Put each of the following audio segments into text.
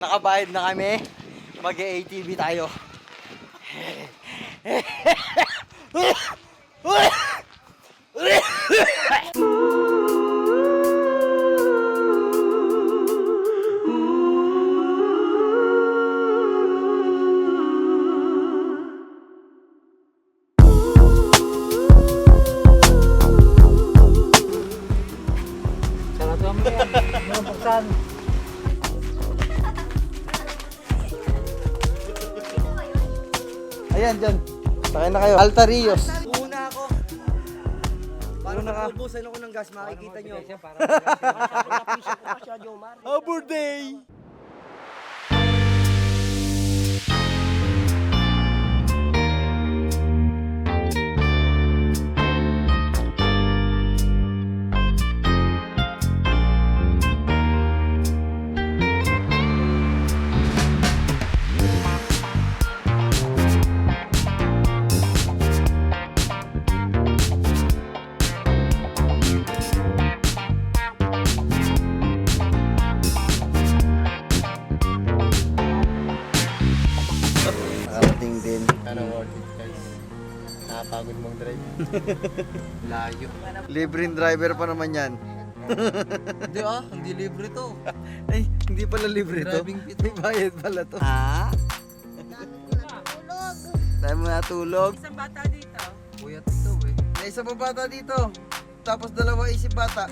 Nakabayad na kami. Mag-ATV tayo. Sarado mo yan. Ano buksan? Ayan, dyan. Sakay na kayo. Altarios. Una ako. Para nakaubusan ako ng gas, makikita nyo. Arbor Day! Nakarating din. Ano worth it guys? Nakapagod mong drive. Layo. Libreng driver pa naman yan. Hindi hindi libre to. Ay, hindi pala libre to. Driving fee May bayad pala to. Ha? Dahil mo natulog. Isang bata dito. Kuya ito eh. May isa pa bata dito. Tapos dalawa isip bata.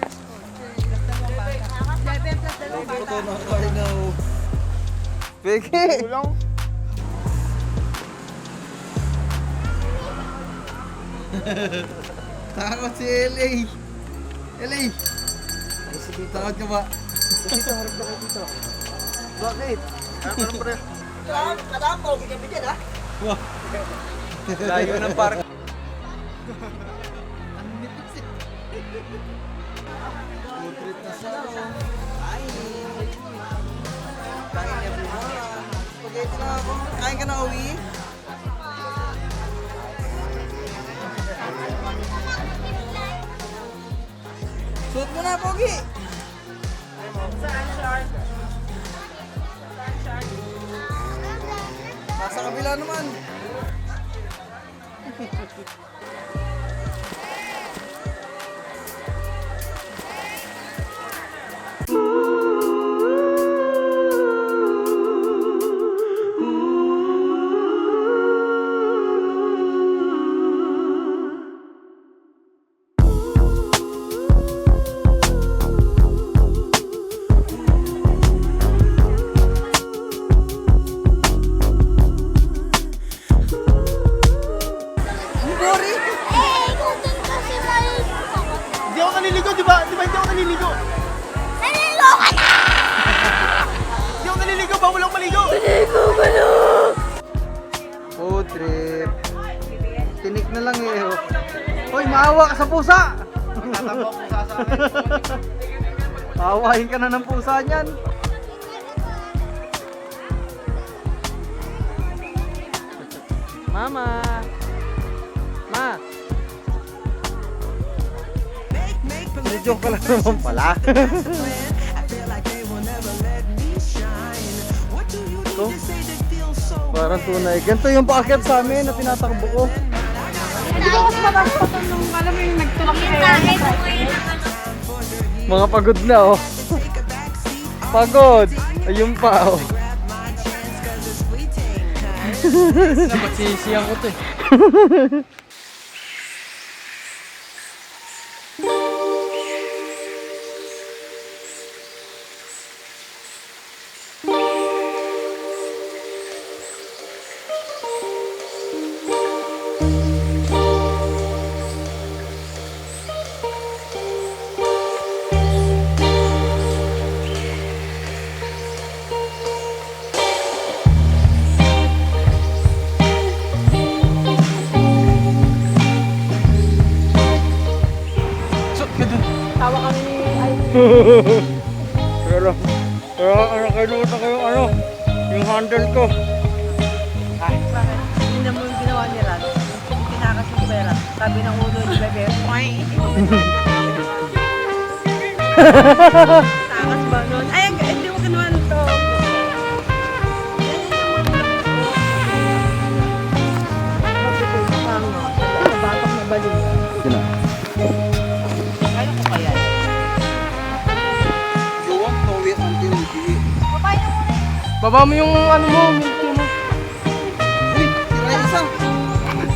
Seven plus dalawang bata. I know. Peke. Takot si LA. LA. Takot ka ba? Dito, harap na kayo dito. Bakit? Ano pre? Kadampo, bigyan bigyan ha? Layo ng park. Putrit na sila oh. Kain na po. Spaghetti na ako. Kain ka na uwi? Suot mo na, Pogi! Saan, Shark? Nasa kabila naman. Hindi ako naliligo, di ba? Di ba hindi ako naliligo? Naliligo ka na! Hindi ako naliligo, bawal ako maligo. Food trip. Tinik na lang eh. Hoy, maawa ka sa pusa! Tatambo ko sa akin. Awahin ka na ng pusa niyan. Mama! Ma! Joke ka lang naman pala. Ito, parang tunay. Ganito yung paakyat sa amin na tinatakbo ko. Hindi ko mas mataas nung alam mo yung nagtulak Mga pagod na oh. Pagod! Ayun pa oh. Dapat sisiyang ko to eh. Tawa kami ni Pero nakalimutan ko yung ano, yung handle ko. Bakit? Hindi mo yung ginawa ni Ran. Tinakas yung pera. Sabi ng ulo ni Bebe, Takas ba nun? Ay, hindi mo ginawa nito. Baba mo yung ano mo, milk tea mo. Uy, tira yung isa.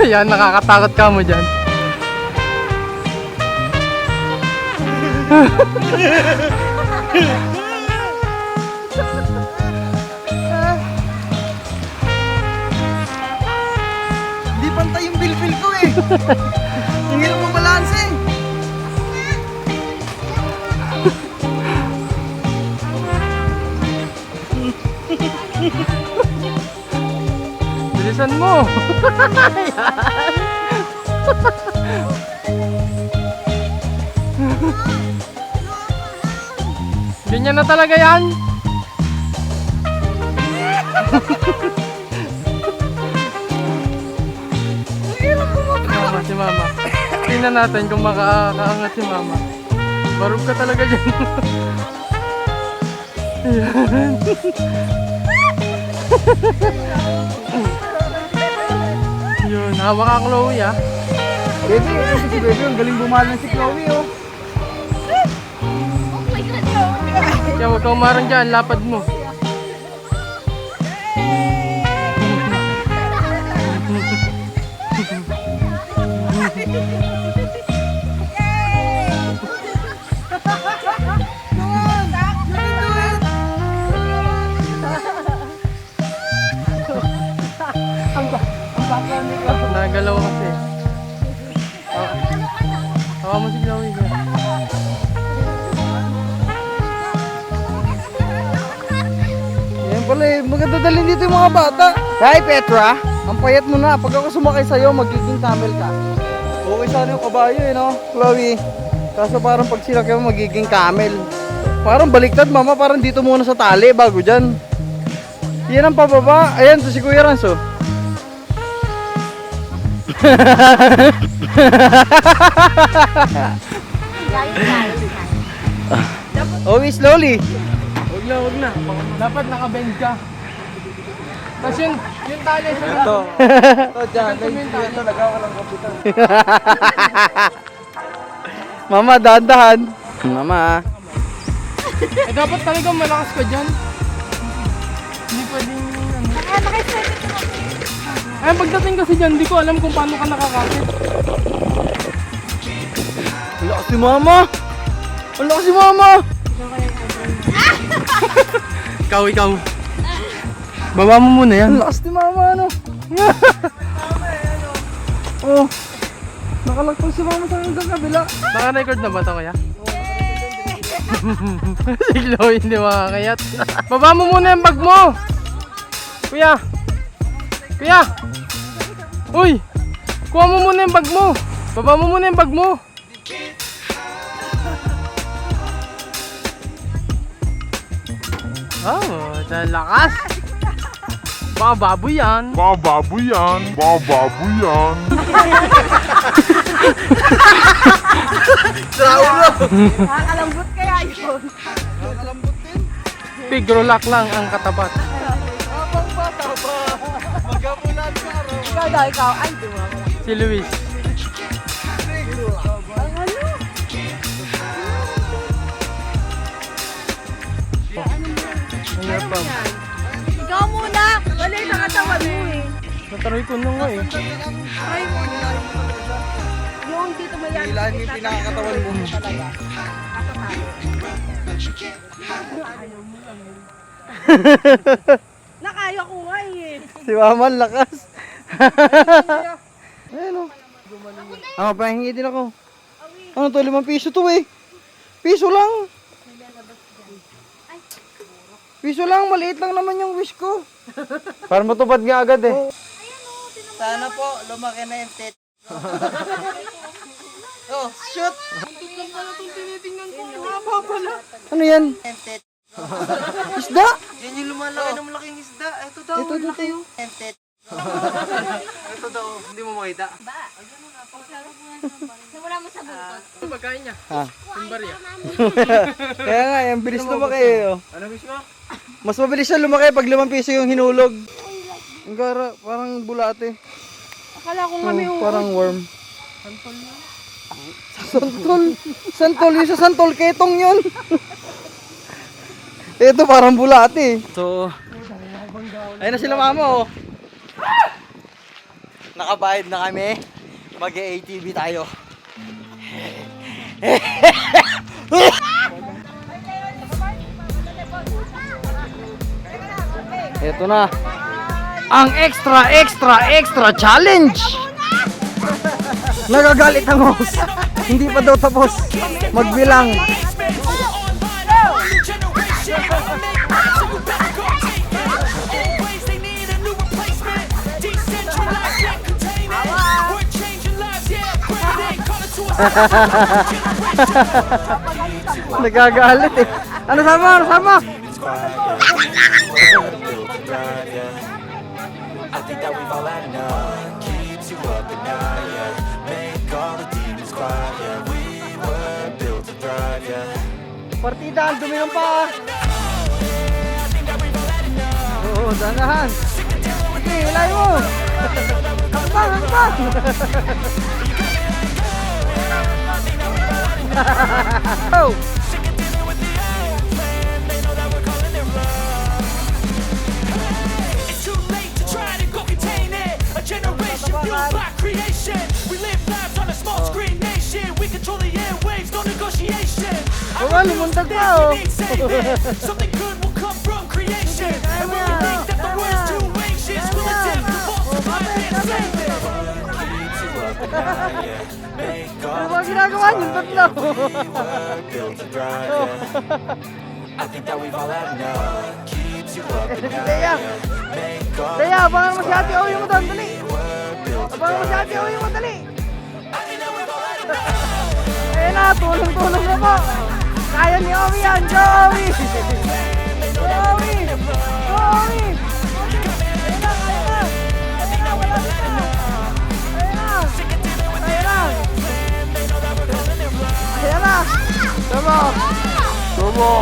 Yan, nakakatakot ka mo dyan. Hindi pantay yung bilbil ko eh. Ang hirap mo balanse eh. Bilisan mo. Ganyan na talaga yan. Mama, si mama. Tingnan natin kung makakaangat si mama. Barug ka talaga dyan. Ayan. Yun, hawak ka Chloe ah. Baby, ito si Baby. Ang galing bumalan si Chloe oh. Kaya huwag kang umarang dyan, lapad mo. Nagalaw kasi. Hawa mo si Chloe. Yan pala eh. Maganda dalhin dito yung mga bata. Hi Petra, ang payat mo na. Pag ako sumakay sa'yo, magiging camel ka. Okay sana yung kabayo eh no, Chloe. Kaso parang pag sila kayo magiging camel. Parang baliktad mama, parang dito muna sa tali bago dyan. Yan ang pababa. Ayan, to si Kuya Ranso. Always slowly. Wag na. Dapat nakabend ka. Tapos yung tali sa Ito. Ito dyan. Ito nagawa lang kapitan. Mama, dahan-dahan. Mama. Eh dapat talaga malakas ka dyan. Hindi pwedeng ano. Eh pagdating kasi dyan, di ko alam kung paano ka nakakapit. Ang lakas si Mama. Ang lakas si Mama. Ikaw. Baba mo muna yan. Ang lakas ni Mama ano. Oh. Nakalagpag si Mama sa hanggang kabila. Naka-record na ba ito kaya? Si Chloe hindi makakayat. Baba mo muna yung bag mo. Kuya. Uy. Kuha mo muna yung bag mo. Baba mo muna yung bag mo. Oh, sa lakas. Baka baboy yan. Nakakalambot kaya yun. Nakakalambot din. Pigrolak lang ang katapat. Abang bata ba? Magamulan ka ro. Ikaw daw, ikaw. Ay, di mo. Si Luis. Ang yapang. Ikaw muna. Wala yung nakatawan mo eh. Nataroy ko na nga eh. Try mo na. Yung dito mo yan. Ilan yung pinakakatawan mo. Talaga. Nakaya ko nga eh. Si Mama ang lakas. Ayun o. Pahingi din ako. Ano to? 5 piso to eh. Piso lang. Piso lang. Maliit lang naman yung wish ko. Para matupad nga agad eh. Sana po lumaki na yung tit. Oh, shoot! Ano yan? Isda? Yan yung lumalaki ng malaking isda. Ito daw. Ito tayo. Ito daw. Hindi mo makita. Simula mo sa buntot. Ano pagkain niya? Ha? Yung barya. Kaya nga, yung bilis lumaki eh. Oh. Ano wish mo? Mas mabilis siya lumaki pag 5 piso yung hinulog. Ang gara, parang bulate. Akala ko nga may Parang worm. Santol. Santol. Yung sa santol, ketong yun. Ito parang bulate. So, Ayun na sila mama oh. Nakabayad na kami. Mag-ATV tayo. Ito na. Ang extra challenge. Nagagalit ang host. Hindi pa daw tapos magbilang. Nagagalit eh. Ano sama? Ano sama? I think that we've all had enough. Keeps you up at night, yeah. Make all the demons quiet, yeah. We were built to thrive, yeah. Partida, ang dumi ng paa. Oo, danahan. Sige, ilay mo. Hakbang, hakbang. Oh. It's too late to try to go contain it. A generation fueled by creation. We live lives on a small screen nation. We control the airwaves, no negotiation. I Oh, lumundag pa oh. need saving. Something good will come from creation. And when we think that the world's too anxious, we'll attempt to falsify and save it. Keeps you up at night, yeah. Make Ano all ba ginagawa niyo? Tatlo. built to thrive, yeah. I think that we've all had enough. Keeps you up at Si night, Dea. yeah. Make all Dea, abangan mo si Ate Owi mo doon. Dali. Abangan mo si Ate Owi mo. Dali. Ayun na, tulong-tulong na po. Kaya ni Owi yan. Go, Owi. Go, Owi. Go, Owi. Ayun na, kaya na. Ayun na, wala na. Ayun na. Ayun na. Ayun na. Tumo. Tumo.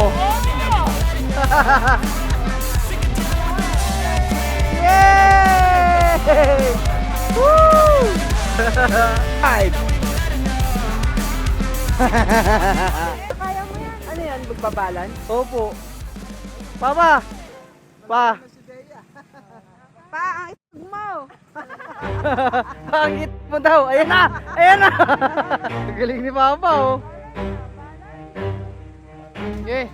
Yay! Woo! Five. Kaya mo yan. Ano yan? Magbabalan? Opo. Papa. Pa. Pa, ang isag mo. Pangit mo daw. Ayan na. Ayan na. Galing ni Papa oh. Okay.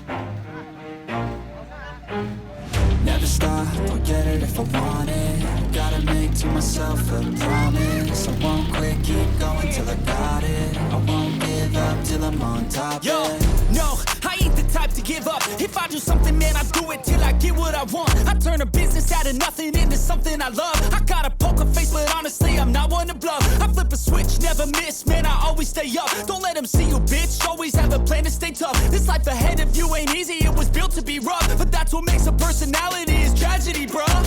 Never stop, I'll get it if I want it. Gotta make to myself a promise. I won't quit, keep going till I got it. I won't give up till I'm on top. Yo, no, I ain't the type to give up. If I do something, man, I do it till I get what I want. I turn a business out of nothing into something I love. I got a poker face, but honestly, I'm not one to bluff. I flip a switch, never miss, man, I always stay up. Don't let them see you, bitch. Always have a plan to stay tough. This life ahead of you ain't easy, it was built to be rough. But that's what makes a personality, is tragedy, bruh.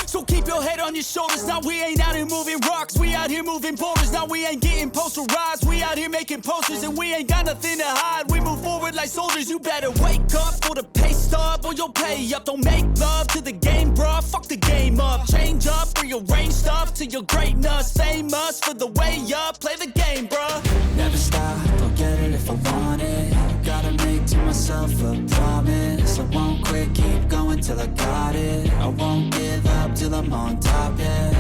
So keep your head on your shoulders. Now we ain't out here moving rocks, we out here moving boulders. Now we ain't getting posterized, we out here making posters. And we ain't got nothing to hide, we move forward like soldiers. You better wake up for the pay stub, or you'll pay up. Don't make love to the game, bruh, fuck the game up. Change up, rearrange stuff to your greatness. Famous for the way up, play the game, bruh. Never stop, I'll get it if I want it. Gotta make to myself a promise. I won't quit, keep going till I got it. I won't give up till I'm on top, yeah.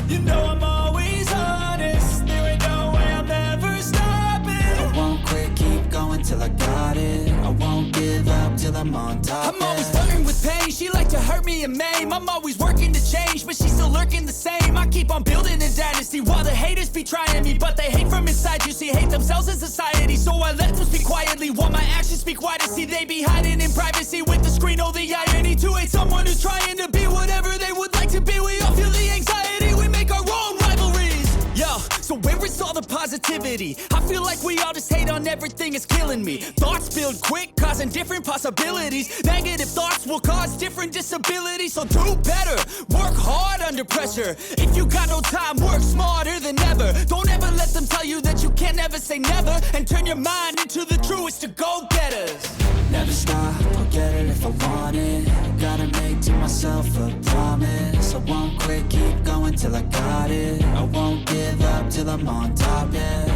You know I'm always honest, there ain't no way I'm ever stopping. I won't quit, keep going till I got it. I won't give up till I'm on top, I'm always flirting with pain, she like to hurt me and maim. I'm always working to change, but she's still lurking the same. I keep on building a dynasty while the haters be trying me, but they hate from inside. You see, hate themselves in society, so I let them speak quietly while my actions speak wider. See, they be hiding in privacy with the screen. Oh, the irony to hate someone who's trying to be whatever they would like to be. We all feel the anxiety, we make our own rivalries. Yo, so where is all the positivity? I feel like we all just hate on everything, it's killing me. Thoughts build quick, causing different possibilities. Negative thoughts will cause different disabilities. So do better, work hard under pressure. If you got no time, work smarter than ever. Don't ever let them tell you that you can't never say never. And turn your mind into the truest of go-getters. Never stop, I'll get it if I want it. Gotta make to myself a promise. I won't quit, keep going till I got it. I won't give up till I'm on top, yeah.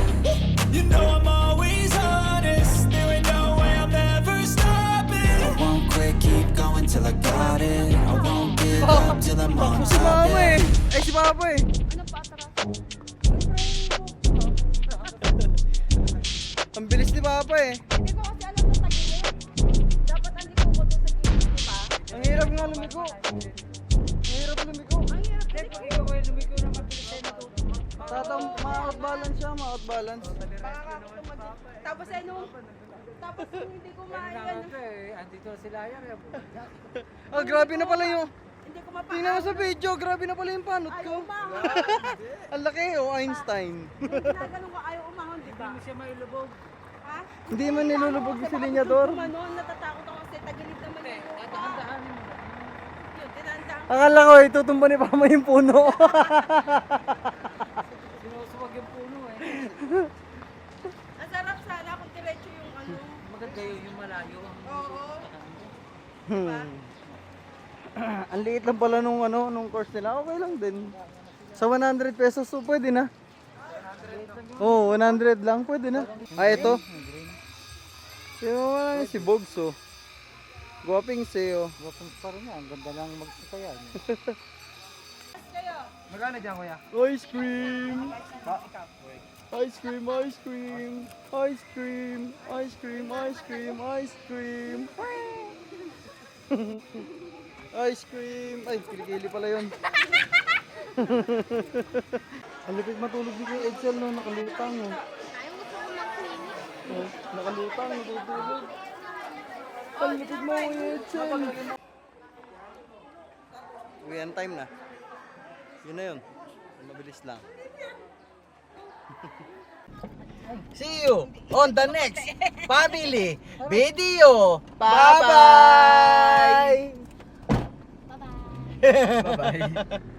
You know I'm always honest, there ain't no way I'm ever stopping. I won't quit, keep going till I got it. I won't till I'm on Si top, mama yeah. eh. Ay, si papa eh. Ang bilis ni papa eh. Hindi ko kasi alam na tagilid. Dapat andito ko to sa gilid, di ba? Ang hirap nga lumiko. Ang hirap lumiko. Ang hirap kasi kung ikaw ay lumiko na mabilis tayo natuto. Ma-outbalance siya, ma-outbalance. Tapos ay nung hindi ko maayan. Ah, grabe na pala yung... Hindi ko mapa. Tingnan mo sa video, grabe na pala yung panot Ayaw ko. umahon. Ang laki oh, Einstein. Ginaganon ko ayaw umahon, di ba? Hindi mo siya mailubog. Ha? Hindi man nilulubog si Linyador. Gumanon, natatakot ako kasi tagilid naman yung dahan-dahanin mo. Yun, tinandaan. Akala ko itutumba ni Pama yung puno. Ang sarap sana kung diretso yung ano. Maganda yung malayo. Oo. Ang liit lang pala nung nung course nila. Okay lang din. Sa 100 pesos so pwede na. Oo, 100 lang pwede na. Ah, ito. Si Bogso. Guwaping sa'yo. Guwapong pa rin yan. Ang ganda lang magsasayan. Magkano dyan, kuya? Ice cream! Ice cream, ice cream! Ice cream! Ice cream, ice cream, ice cream! Ice cream! Ay, kilikili pala yun. Ang lupit matulog ni Kuya Edsel no, nakalutang oh. Oh, nakalutang, natutulog. Ang lupit mo Kuya Edsel. Uwian time na. Yun na yun. Mabilis lang. See you on the next family video. Bye-bye! Bye-bye. Bye-bye.